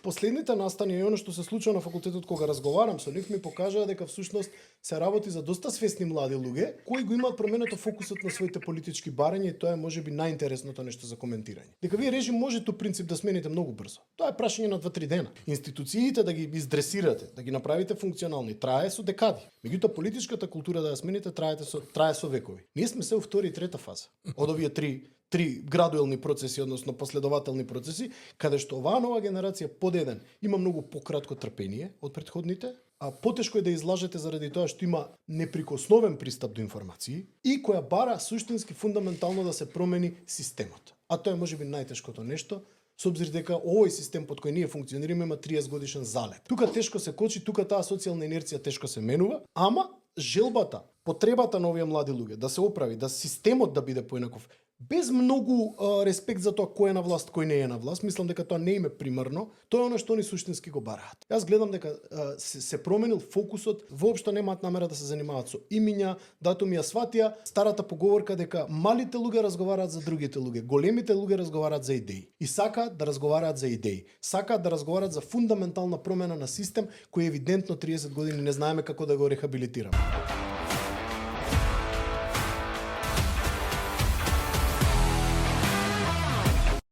последните настани и оно што се случува на факултетот кога разговарам со нив ми покажаа дека всушност се работи за доста свесни млади луѓе кои го имаат променето фокусот на своите политички барања и тоа е можеби најинтересното нешто за коментирање. Дека вие режим можете по принцип да смените многу брзо. Тоа е прашање на 2-3 дена. Институциите да ги издресирате, да ги направите функционални, трае со декади. Меѓутоа политичката култура да ја смените трае со векови. Ние сме се во втора и трета фаза. Од овие три градуелни процеси, односно последователни процеси, каде што оваа нова генерација под еден има многу пократко трпение од претходните, а потешко е да излажете заради тоа што има неприкосновен пристап до информации и која бара суштински фундаментално да се промени системот. А тоа е можеби најтешкото нешто, со обзир дека овој систем под кој ние функционираме има 30 годишен залет. Тука тешко се кочи, тука таа социјална инерција тешко се менува, ама желбата, потребата на овие млади луѓе да се оправи, да системот да биде поинаков, без многу респект за тоа кој е на власт, кој не е на власт, мислам дека тоа не им е примарно, тоа е оно што они суштински го бараат. Јас гледам дека се променил фокусот, воопшто немаат намера да се занимаваат со имиња, датуми, ја сватија старата поговорка дека малите луѓе разговараат за другите луѓе, големите луѓе разговараат за идеи. И сакаат да разговараат за идеи. Сакаат да разговараат за фундаментална промена на систем кој евидентно 30 години не знаеме како да го рехабилитираме.